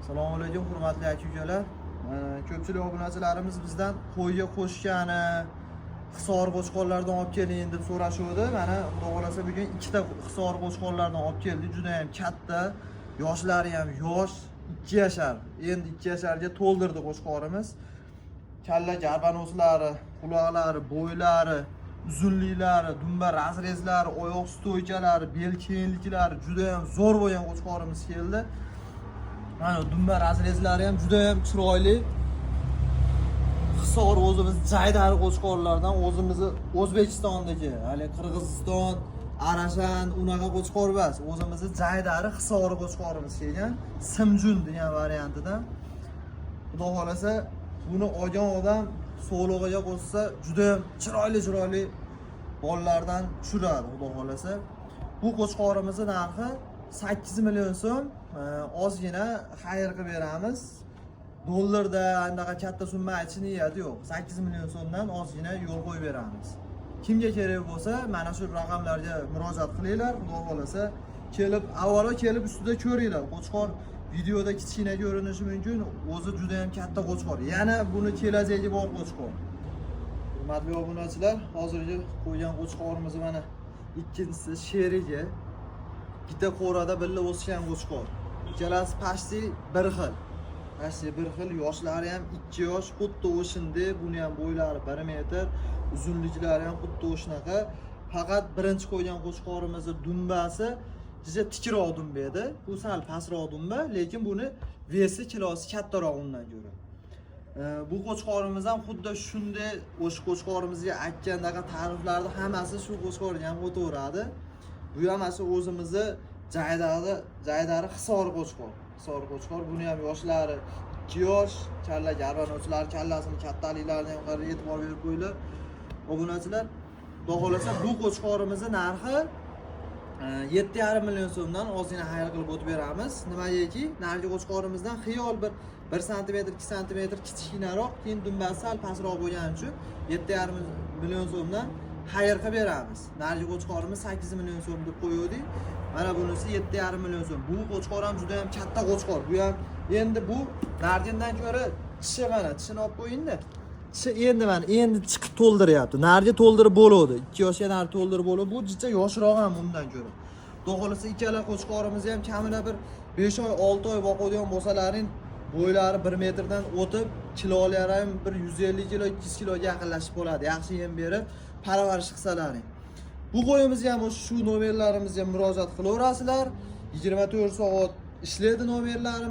Assalomu alaykum hurmatli aka-ukalar. Ko'pchilik obunachilarimiz bizdan qo'yga qo'shgani, hisor qo'chqorlardan olib keling deb so'rashuvdi. Mana xudo xolasa bugun ikkita hisor qo'chqorlardan olib keldik. Juda ham katta, yoshlari ham yosh, 2 yashar. Endi 2 yasharga to'ldirdi qo'chqorimiz. Kalla garbanozlari, quloqlari, bo'ylari, uzunliklari, dumba razrezlari, oyoq stoykalari, bel kengliklari juda ham zo'r bo'lgan qo'chqorimiz keldi. Mana dumba razrezlari ham juda ham chiroyli. Hisor o'zimiz jaydari qo'chqorlardan, o'zimizni O'zbekistondagi, hali Qirg'iziston, Arashan unaqa qo'chqor emas. O'zimizni jaydari hisor qo'chqorimiz kelgan, Simjun degan variantidan. Xudo xolasa buni olgan odam sog'lig'iga qo'shsa juda ham chiroyli bolalardan tushiradi xudo xolasa. Bu qo'chqorimizni narxi 8 million so'm. Ozgina xayr qilib beramiz. Dollarda anaqa katta summa aytishni niyati yo'q. 8 million so'mdan ozgina yo'l qo'yib beramiz. Kimga kerak bo'lsa, mana shu raqamlarga murojaat qilinglar. Xudo xolasa kelib, avvalo kelib ustida ko'ringlar. Qo'chqor videoda kichkina ko'rinishi mumkin, o'zi juda ham katta qo'chqor. Yana buni kelajagi bor qo'chqor. Hurmatli obunachilar, hozirgi qo'ygan qo'chqorimiz mana ikkinchisi sherigi. Bitta qo'rada birga o'sgan qo'chqor. Ikkalasi pashti bir xil. Pashti bir xil, yoshlari ham 2 yosh, xuddi o'shindi. Buni ham bo'ylari 1 metr, uzunliklari ham xuddi o'shnaqa. Faqat birinchi qo'ygan qo'chqorimizning dumbasi juda tikroq dumba edi. Bu sal pastroq dumba, lekin buni vesi kilosi kattaroq undan ko'ra. Bu qo'chqorimiz ham xuddi shunday o'sha qo'chqorimizga aytgandaqa ta'riflarni hammasi shu qo'chqorga ham o'taveradi. Bu ham asl o'zimizni jaydari hisor qo'chqor. Hisor qo'chqor, buni ham yoshlari 2 yosh, kalla garbanozlar, kallasini kattaliklarini ham qarab e'tibor berib qo'yinglar. Obunachilar, xudo xolasa bu qo'chqorimizning narxi 7,5 million so'mdan ozgina xayr qilib o'tib beramiz. Nimagaki, narxi qo'chqorimizdan xiyol bir 1 sm, 2 sm kichkinaroq, keyin dumbasi sal pastroq bo'lgani uchun 7,5 million so'mdan xayr qilib beramiz. Narxi qo'chqorimiz 8 million so'm deb qo'ydik. Mana bunisi 7,5 million so'm. Bu qo'chqor ham juda ham katta qo'chqor. Bu ham endi bu nargindan ko'ra tishi mana, tishini olib qo'ying-da. Tishi endi chiqib to'ldiryapti. Nargi to'ldirib bo'ladi. 2 yoshga nargi to'ldirib bo'ladi. Bu jicha yoshroq ham undan ko'ra. Xudo xolasa ikkala qo'chqorimiz ham kamida bir 5 oy, 6 oy boqadigan bo'lsalaring, bo'ylari 1 metrdan o'tib, kilolari ham bir 150 kilo, 200 kiloga yaqinlashib qoladi. Yaxshi yem berib, parvarish qilsalaring. Bu qo'yimizga ham shu nomerlarimizga murojaat qilaverasizlar. 24 soat ishlaydi nomerlarimiz.